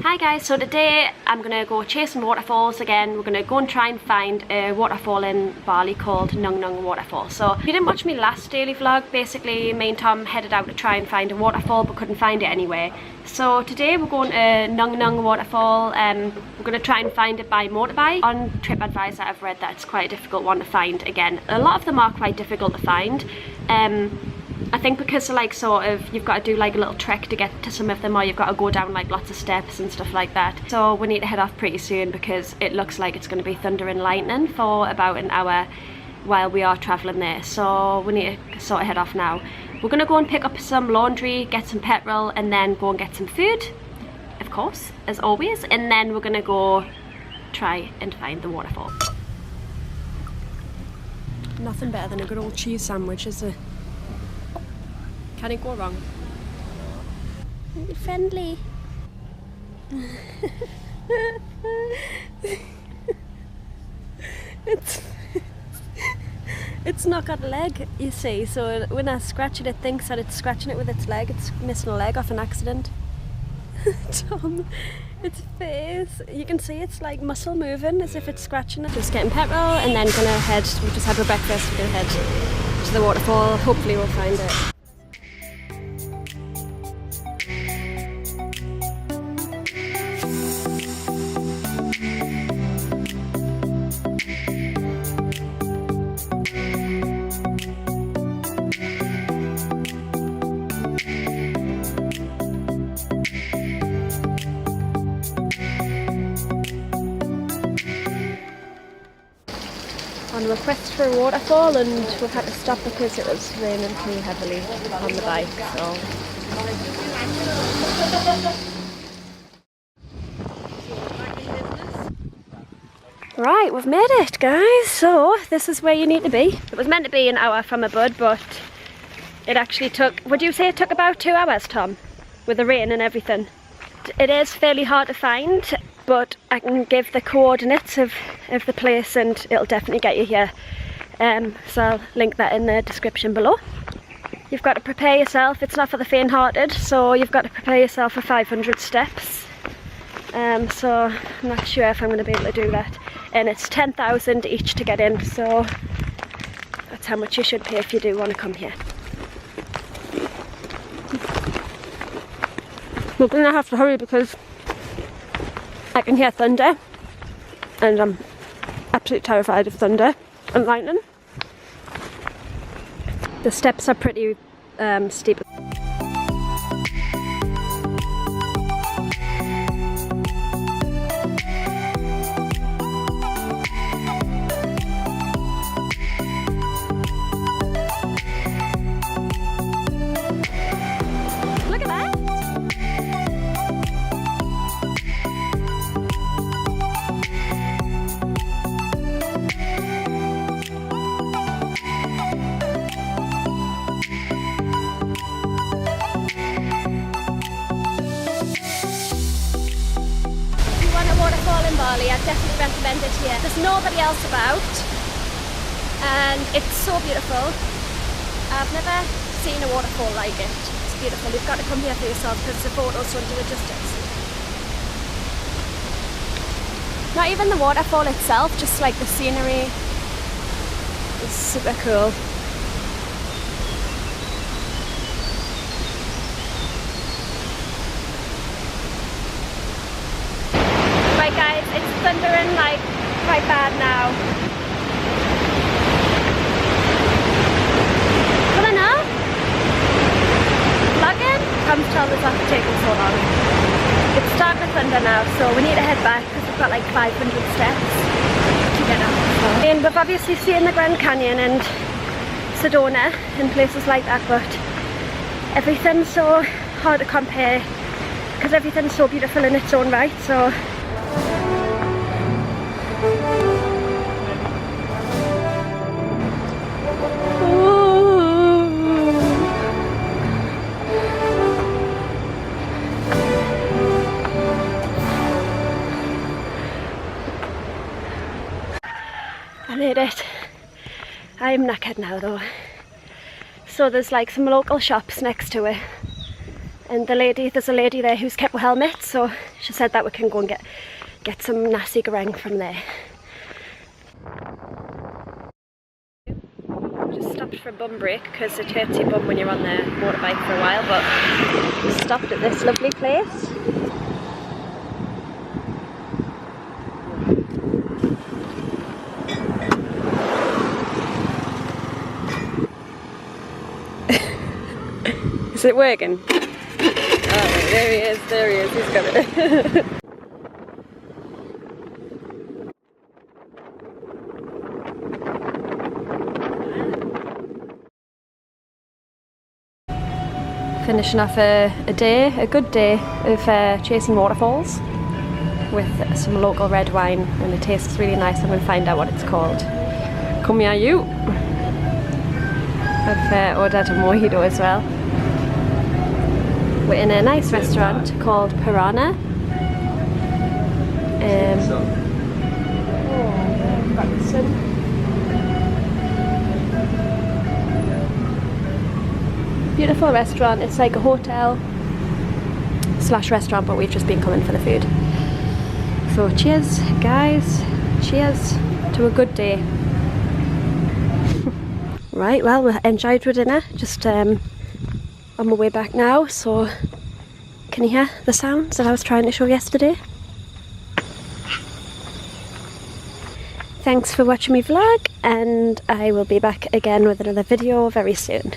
Hi guys, so today I'm going to go chasing waterfalls again. We're going to go and try and find a waterfall in Bali called Nung Nung Waterfall. So if you didn't watch my last daily vlog, basically me and Tom headed out to try and find a waterfall but couldn't find it anywhere. So today we're going to Nung Nung Waterfall. We're going to try and find it by motorbike. On TripAdvisor I've read that it's quite a difficult one to find again. A lot of them are quite difficult to find. I think because like sort of you've got to do like a little trek to get to some of them, or you've got to go down like lots of steps and stuff like that. So we need to head off pretty soon because it looks like it's going to be thunder and lightning for about an hour while we are travelling there. So we need to sort of head off now. We're going to go and pick up some laundry, get some petrol, and then go and get some food, of course, as always. And then we're going to go try and find the waterfall. Nothing better than a good old cheese sandwich, is it? Can it go wrong? Be friendly. It's not got a leg, you see, so when I scratch it, it thinks that it's scratching it with its leg. It's missing a leg off an accident. Tom, its face, you can see it's like muscle moving as if it's scratching it. Just getting petrol and then gonna head, we just had our breakfast, we're gonna head to the waterfall. Hopefully we'll find it. On a quest for a waterfall, and we've had to stop because it was raining pretty heavily on the bike, so. Right, we've made it guys, so this is where you need to be. It was meant to be an hour from Ubud, but it actually took, would you say it took about 2 hours, Tom? With the rain and everything. It is fairly hard to find, but I can give the coordinates of the place and it'll definitely get you here. So I'll link that in the description below. You've got to prepare yourself, it's not for the faint-hearted, so you've got to prepare yourself for 500 steps. So I'm not sure if I'm going to be able to do that. And it's 10,000 each to get in, so that's how much you should pay if you do want to come here. We're going to have to hurry because I can hear thunder and I'm absolutely terrified of thunder and lightning. The steps are pretty steep. Look at that! Waterfall in Bali, I definitely recommend it here. There's nobody else about and it's so beautiful. I've never seen a waterfall like it. It's beautiful. You've got to come here for yourself because the photos don't do it justice. Not even the waterfall itself, just like the scenery is super cool. Right guys, it's thundering like quite bad now. Pulling up? Vlogging? Tom's told us after taking so long. It's starting to thunder now, so we need to head back because we've got like 500 steps to get up. So. And we've obviously seen the Grand Canyon and Sedona and places like that, but everything's so hard to compare because everything's so beautiful in its own right. So. I made it. I'm knackered now though. So there's like some local shops next to it, and there's a lady there who's kept with helmets, so She said that we can go and get some nasi goreng from there. Just stopped for a bum break because it hurts your bum when you're on the motorbike for a while, but we stopped at this lovely place. Is it working? Oh, there he is, he's got it. Finishing off a good day of chasing waterfalls with some local red wine, and it tastes really nice. I'm going to find out what it's called. Come here, you! I've ordered a mojito as well. We're in a nice restaurant called Piranha. Beautiful restaurant. It's like a hotel / restaurant, but we've just been coming for the food. So cheers guys, cheers to a good day. Right, well, we enjoyed our dinner, just on my way back now, so can you hear the sounds that I was trying to show yesterday? Thanks for watching me vlog, and I will be back again with another video very soon.